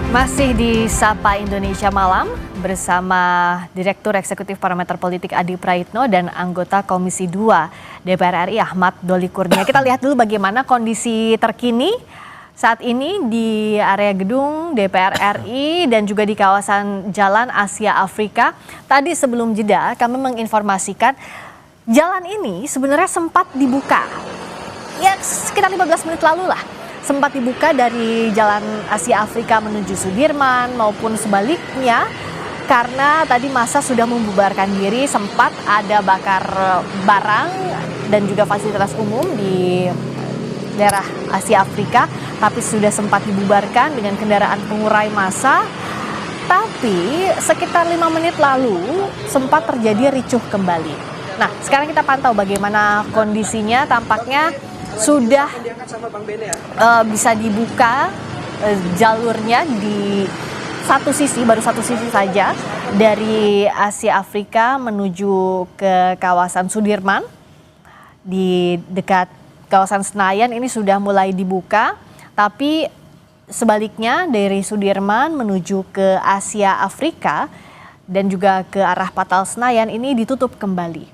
Masih di Sapa Indonesia Malam bersama Direktur Eksekutif Parameter Politik Adi Praitno dan anggota Komisi 2 DPR RI Ahmad Doli Kurnia. Kita lihat dulu bagaimana kondisi terkini saat ini di area gedung DPR RI dan juga di kawasan Jalan Asia Afrika. Tadi sebelum jeda kami menginformasikan jalan ini sebenarnya sempat dibuka. Ya sekitar 15 menit lalu lah. Sempat dibuka dari Jalan Asia Afrika menuju Sudirman maupun sebaliknya karena tadi massa sudah membubarkan diri, sempat ada bakar barang dan juga fasilitas umum di daerah Asia Afrika, tapi sudah sempat dibubarkan dengan kendaraan pengurai massa. Tapi sekitar 5 menit lalu sempat terjadi ricuh kembali. Nah, sekarang kita pantau bagaimana kondisinya, tampaknya sudah bisa dibuka jalurnya di satu sisi, baru satu sisi saja dari Asia Afrika menuju ke kawasan Sudirman. Di dekat kawasan Senayan ini sudah mulai dibuka, tapi sebaliknya dari Sudirman menuju ke Asia Afrika dan juga ke arah Patal Senayan ini ditutup kembali.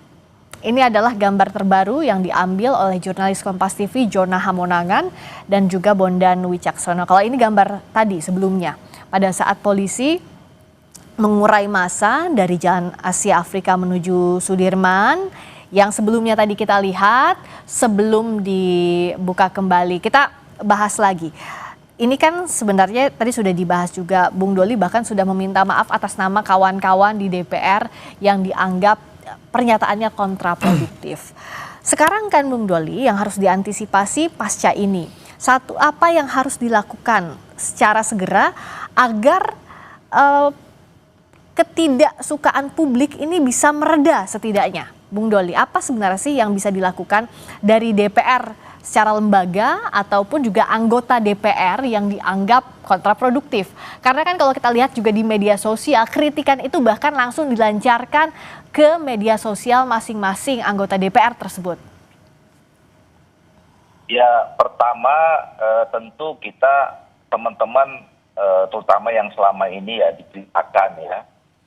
Ini adalah gambar terbaru yang diambil oleh jurnalis Kompas TV Jona Hamonangan dan juga Bondan Wicaksono. Kalau ini gambar tadi sebelumnya, pada saat polisi mengurai massa dari Jalan Asia Afrika menuju Sudirman, yang sebelumnya tadi kita lihat sebelum dibuka kembali. Kita bahas lagi. Ini kan sebenarnya tadi sudah dibahas juga, Bung Doli bahkan sudah meminta maaf atas nama kawan-kawan di DPR yang dianggap pernyataannya kontraproduktif. Sekarang kan Bung Doli yang harus diantisipasi pasca ini. Satu, apa yang harus dilakukan secara segera agar ketidaksukaan publik ini bisa mereda setidaknya. Bung Doli, apa sebenarnya sih yang bisa dilakukan dari DPR secara lembaga ataupun juga anggota DPR yang dianggap kontraproduktif? Karena kan kalau kita lihat juga di media sosial, kritikan itu bahkan langsung dilancarkan ke media sosial masing-masing anggota DPR tersebut. Ya, pertama tentu kita teman-teman terutama yang selama ini ya diceritakan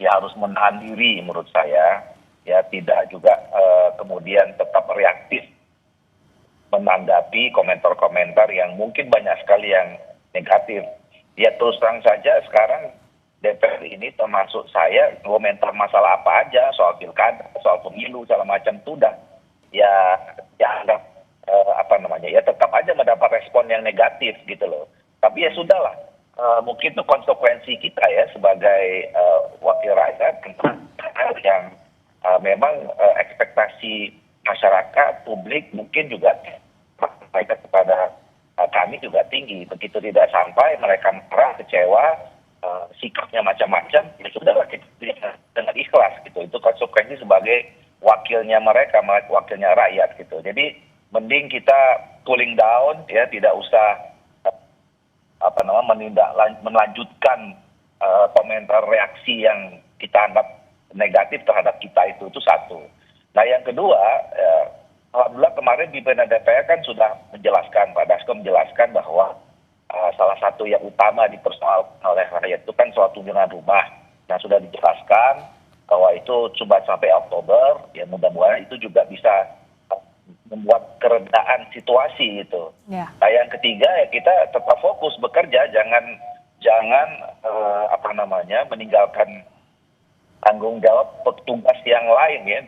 ya harus menahan diri menurut saya, ya tidak juga kemudian tetap reaktif menanggapi komentar-komentar yang mungkin banyak sekali yang negatif. Ya terus terang saja sekarang DPR ini termasuk saya komentar masalah apa aja, soal pilkada, soal pemilu, segala macam itu udah ya anggap ya tetap aja mendapat respon yang negatif gitu loh. Tapi ya sudahlah, mungkin itu konsekuensi kita ya sebagai wakil rakyat yang memang ekspektasi masyarakat, publik mungkin juga kepada kami juga tinggi. Begitu tidak sampai mereka marah, kecewa, sikapnya macam-macam, ya sudahlah kita dengan ikhlas gitu. Itu konsekuensi sebagai wakilnya mereka, wakilnya rakyat gitu. Jadi mending kita cooling down ya, tidak usah melanjutkan komentar reaksi yang kita anggap negatif terhadap kita itu satu. Nah yang kedua, alhamdulillah kemarin di pimpinan DPR kan sudah menjelaskan, Pak Dasko menjelaskan bahwa salah satu yang utama dipersoalkan oleh rakyat itu kan soal tunjangan rumah. Nah sudah dijelaskan bahwa itu coba sampai Oktober, ya mudah-mudahan itu juga bisa membuat keredaan situasi itu. Yeah. Nah yang ketiga ya kita tetap fokus bekerja, jangan meninggalkan tanggung jawab petugas yang lain ya.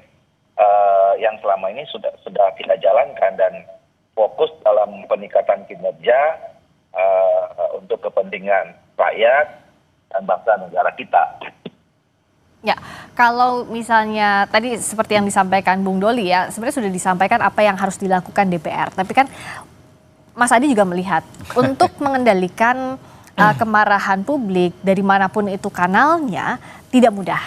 Yang selama ini sudah kita jalankan dan fokus dalam peningkatan kinerja untuk kepentingan rakyat dan bangsa negara kita. Ya, kalau misalnya tadi seperti yang disampaikan Bung Doli ya, sebenarnya sudah disampaikan apa yang harus dilakukan DPR. Tapi kan Mas Adi juga melihat untuk mengendalikan kemarahan publik dari manapun itu kanalnya tidak mudah.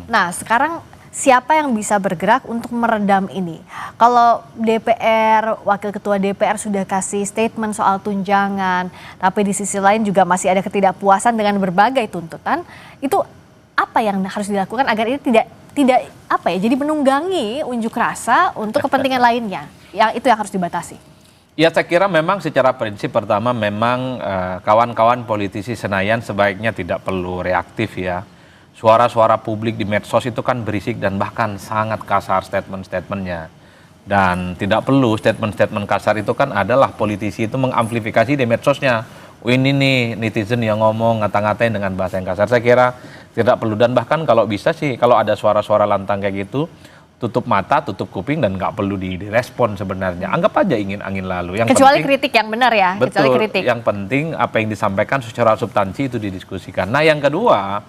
Nah, sekarang siapa yang bisa bergerak untuk meredam ini? Kalau DPR, Wakil Ketua DPR sudah kasih statement soal tunjangan, tapi di sisi lain juga masih ada ketidakpuasan dengan berbagai tuntutan, itu apa yang harus dilakukan agar ini tidak jadi menunggangi unjuk rasa untuk kepentingan lainnya? Yang itu yang harus dibatasi. Ya saya kira memang secara prinsip pertama memang kawan-kawan politisi Senayan sebaiknya tidak perlu reaktif ya. Suara-suara publik di medsos itu kan berisik dan bahkan sangat kasar statement-statementnya. Dan tidak perlu statement-statement kasar itu kan adalah politisi itu mengamplifikasi di medsosnya. Oh ini nih netizen yang ngomong ngata-ngatain dengan bahasa yang kasar. Saya kira tidak perlu, dan bahkan kalau bisa sih kalau ada suara-suara lantang kayak gitu, tutup mata, tutup kuping, dan nggak perlu direspon sebenarnya. Anggap aja ingin angin lalu. Kecuali kritik yang benar ya. Betul, kecuali kritik. yang penting apa yang disampaikan secara substansi itu didiskusikan. Nah yang kedua,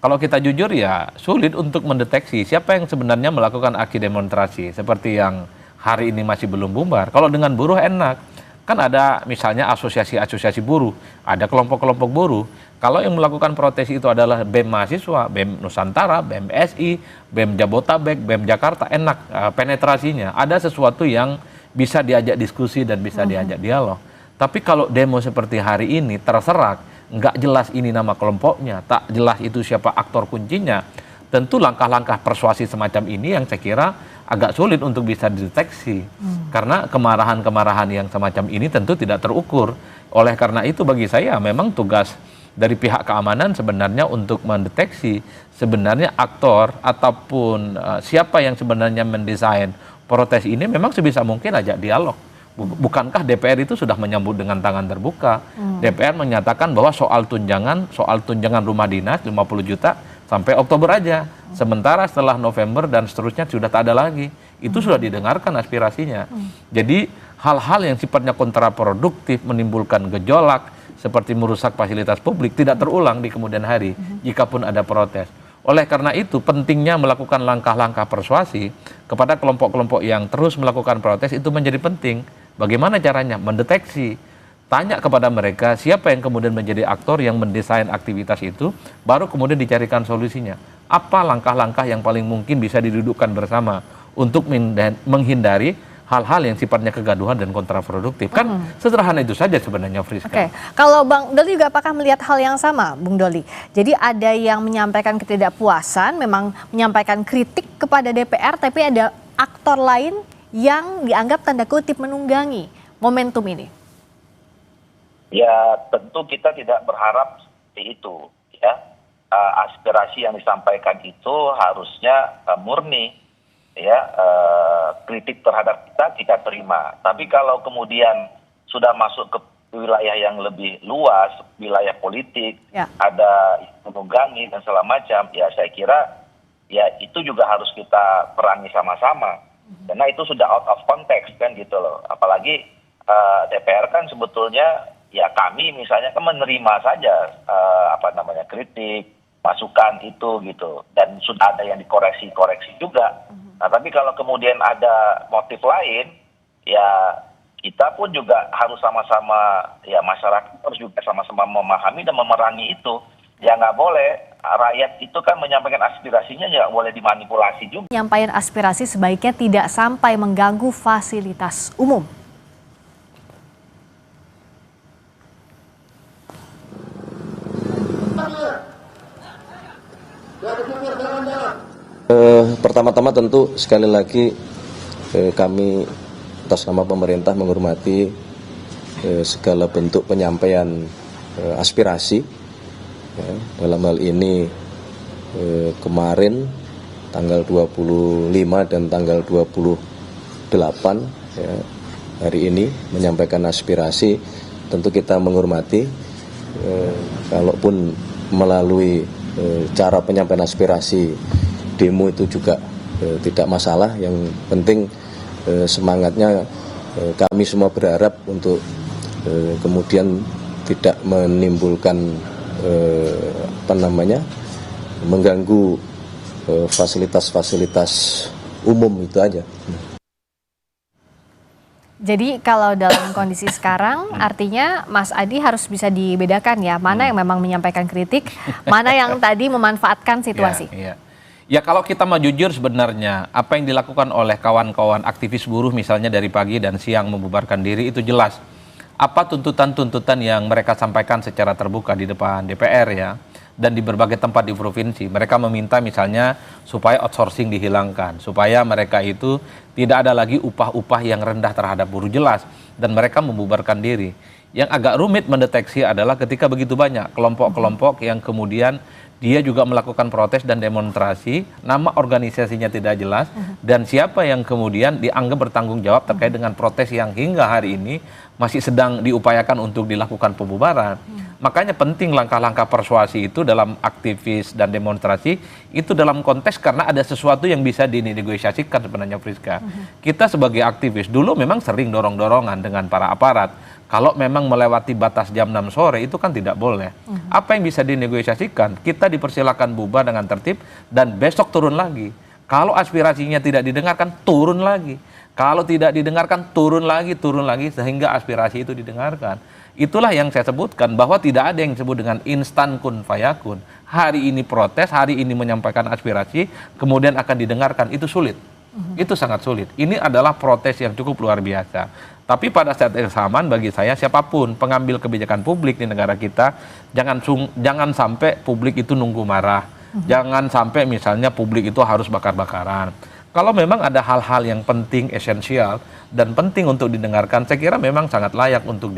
kalau kita jujur ya sulit untuk mendeteksi siapa yang sebenarnya melakukan aksi demonstrasi. Seperti yang hari ini masih belum bubar. Kalau dengan buruh enak. Kan ada misalnya asosiasi-asosiasi buruh, ada kelompok-kelompok buruh. Kalau yang melakukan protes itu adalah BEM mahasiswa, BEM Nusantara, BEM SI, BEM Jabotabek, BEM Jakarta, enak penetrasinya. Ada sesuatu yang bisa diajak diskusi dan bisa diajak dialog. Tapi kalau demo seperti hari ini terserak, nggak jelas ini nama kelompoknya, tak jelas itu siapa aktor kuncinya, tentu langkah-langkah persuasi semacam ini yang saya kira agak sulit untuk bisa dideteksi. Karena kemarahan-kemarahan yang semacam ini tentu tidak terukur. Oleh karena itu bagi saya memang tugas dari pihak keamanan sebenarnya untuk mendeteksi sebenarnya aktor ataupun siapa yang sebenarnya mendesain protes ini memang sebisa mungkin ajak dialog. Bukankah DPR itu sudah menyambut dengan tangan terbuka? DPR menyatakan bahwa soal tunjangan rumah dinas 50 juta sampai Oktober aja. Sementara setelah November dan seterusnya sudah tak ada lagi. Itu sudah didengarkan aspirasinya. Jadi hal-hal yang sifatnya kontraproduktif, menimbulkan gejolak, seperti merusak fasilitas publik, tidak terulang di kemudian hari jikapun ada protes. Oleh karena itu pentingnya melakukan langkah-langkah persuasi kepada kelompok-kelompok yang terus melakukan protes itu menjadi penting. Bagaimana caranya? Mendeteksi. Tanya kepada mereka siapa yang kemudian menjadi aktor yang mendesain aktivitas itu, baru kemudian dicarikan solusinya. Apa langkah-langkah yang paling mungkin bisa didudukkan bersama untuk menghindari hal-hal yang sifatnya kegaduhan dan kontraproduktif. Kan sederhana itu saja sebenarnya, Friska. Oke, kalau Bang Doli juga apakah melihat hal yang sama, Bung Doli? Jadi ada yang menyampaikan ketidakpuasan, memang menyampaikan kritik kepada DPR, tapi ada aktor lain yang dianggap tanda kutip menunggangi momentum ini. Ya tentu kita tidak berharap seperti itu ya. Aspirasi yang disampaikan itu harusnya murni ya, kritik terhadap kita terima. Tapi kalau kemudian sudah masuk ke wilayah yang lebih luas, wilayah politik, ada menunggangi dan segala macam, ya saya kira ya itu juga harus kita perangi sama-sama. Karena itu sudah out of context kan gitu loh. Apalagi DPR kan sebetulnya ya kami misalnya kan menerima saja kritik, masukan itu gitu, dan sudah ada yang dikoreksi juga. Nah tapi kalau kemudian ada motif lain, ya kita pun juga harus sama-sama, ya masyarakat harus juga sama-sama memahami dan memerangi itu. Ya nggak boleh rakyat itu kan menyampaikan aspirasinya, ya boleh dimanipulasi juga. Penyampaian aspirasi sebaiknya tidak sampai mengganggu fasilitas umum. Pertama-tama tentu sekali lagi kami atas nama pemerintah menghormati segala bentuk penyampaian aspirasi. Ya, dalam hal ini kemarin tanggal 25 dan tanggal 28 ya, hari ini menyampaikan aspirasi, tentu kita menghormati. Kalaupun melalui cara penyampaian aspirasi demo itu juga tidak masalah. Yang penting semangatnya kami semua berharap untuk kemudian tidak menimbulkan mengganggu fasilitas-fasilitas umum itu aja. Jadi kalau dalam kondisi sekarang artinya Mas Adi harus bisa dibedakan ya, mana yang memang menyampaikan kritik, mana yang tadi memanfaatkan situasi. Ya kalau kita mau jujur sebenarnya apa yang dilakukan oleh kawan-kawan aktivis buruh misalnya dari pagi dan siang membubarkan diri itu jelas. Apa tuntutan-tuntutan yang mereka sampaikan secara terbuka di depan DPR ya. dan di berbagai tempat di provinsi. Mereka meminta misalnya supaya outsourcing dihilangkan, supaya mereka itu tidak ada lagi upah-upah yang rendah terhadap buruh, jelas, dan mereka membubarkan diri. Yang agak rumit mendeteksi adalah ketika begitu banyak kelompok-kelompok yang kemudian dia juga melakukan protes dan demonstrasi, nama organisasinya tidak jelas, dan siapa yang kemudian dianggap bertanggung jawab terkait dengan protes yang hingga hari ini masih sedang diupayakan untuk dilakukan pembubaran. Makanya penting langkah-langkah persuasi itu dalam aktivis dan demonstrasi, itu dalam konteks karena ada sesuatu yang bisa dinegosiasikan sebenarnya, Friska. Kita sebagai aktivis dulu memang sering dorong-dorongan dengan para aparat. Kalau memang melewati batas jam 6 sore itu kan tidak boleh. Apa yang bisa dinegosiasikan? Kita dipersilakan bubar dengan tertib dan besok turun lagi. Kalau aspirasinya tidak didengarkan, turun lagi. Kalau tidak didengarkan, turun lagi sehingga aspirasi itu didengarkan. Itulah yang saya sebutkan bahwa tidak ada yang disebut dengan instan kun fayakun. Hari ini protes, hari ini menyampaikan aspirasi, kemudian akan didengarkan, itu sulit. Itu sangat sulit. Ini adalah protes yang cukup luar biasa. Tapi pada saat yang samaan bagi saya siapapun pengambil kebijakan publik di negara kita, jangan sampai publik itu nunggu marah. Jangan sampai misalnya publik itu harus bakar-bakaran. Kalau memang ada hal-hal yang penting, esensial, dan penting untuk didengarkan, saya kira memang sangat layak untuk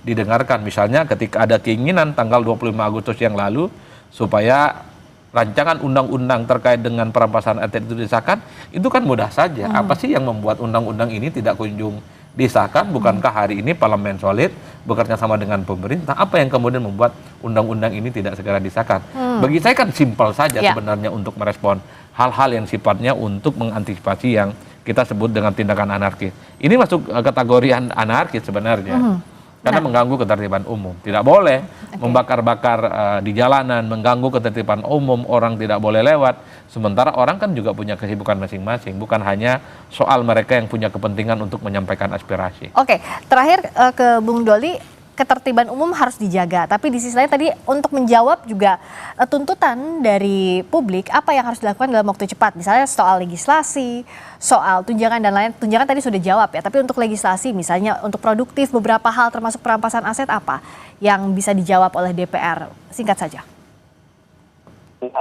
didengarkan. Misalnya ketika ada keinginan tanggal 25 Agustus yang lalu, supaya rancangan undang-undang terkait dengan perampasan aset itu disahkan, itu kan mudah saja. Apa sih yang membuat undang-undang ini tidak kunjung disahkan? Bukankah hari ini parlemen solid bekerja sama dengan pemerintah? Apa yang kemudian membuat undang-undang ini tidak segera disahkan? Bagi saya kan simpel saja sebenarnya untuk merespon hal-hal yang sifatnya untuk mengantisipasi yang kita sebut dengan tindakan anarkis. Ini masuk kategori anarkis sebenarnya. Karena mengganggu ketertiban umum. Tidak boleh membakar-bakar di jalanan, mengganggu ketertiban umum, orang tidak boleh lewat. Sementara orang kan juga punya kesibukan masing-masing. Bukan hanya soal mereka yang punya kepentingan untuk menyampaikan aspirasi. Oke, terakhir ke Bung Doli, ketertiban umum harus dijaga. Tapi di sisi lain tadi untuk menjawab juga tuntutan dari publik, apa yang harus dilakukan dalam waktu cepat. Misalnya soal legislasi, soal tunjangan dan lain. Tunjangan tadi sudah jawab ya, tapi untuk legislasi misalnya untuk produktif beberapa hal termasuk perampasan aset apa yang bisa dijawab oleh DPR? Singkat saja.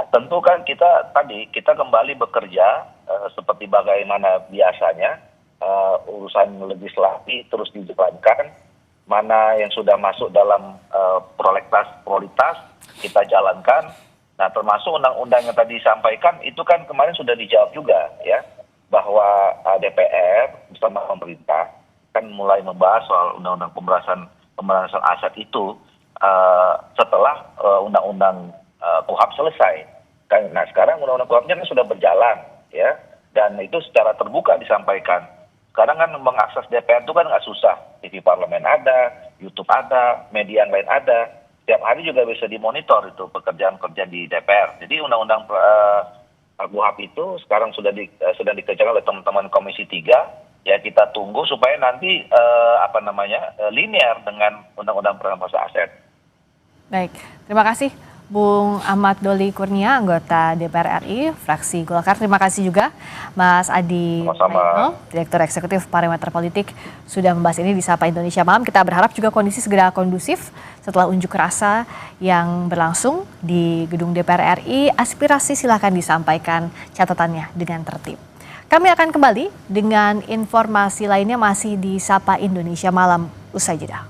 Tentu kan kita kembali bekerja seperti bagaimana biasanya, urusan legislasi terus dijalankan. Mana yang sudah masuk dalam prioritas kita jalankan. Nah, termasuk undang-undang yang tadi disampaikan itu kan kemarin sudah dijawab juga ya, bahwa DPR bersama pemerintah kan mulai membahas soal undang-undang pemberantasan aset itu setelah undang-undang KUHP selesai. Nah, sekarang undang-undang KUHP-nya kan sudah berjalan ya, dan itu secara terbuka disampaikan. Sekarang kan mengakses DPR itu kan nggak susah. TV parlemen ada, YouTube ada, media yang lain ada. Setiap hari juga bisa dimonitor itu pekerjaan-pekerjaan di DPR. Jadi undang-undang KUHP itu sekarang sudah dikerjakan oleh teman-teman Komisi 3. Ya kita tunggu supaya nanti linear dengan undang-undang perampasan aset. Baik, terima kasih Bung Ahmad Doli Kurnia, anggota DPR RI, fraksi Golkar. Terima kasih juga Mas Adi Praitno, Direktur Eksekutif Parameter Politik, sudah membahas ini di Sapa Indonesia Malam. Kita berharap juga kondisi segera kondusif setelah unjuk rasa yang berlangsung di gedung DPR RI. Aspirasi silakan disampaikan, catatannya dengan tertib. Kami akan kembali dengan informasi lainnya masih di Sapa Indonesia Malam usai jeda.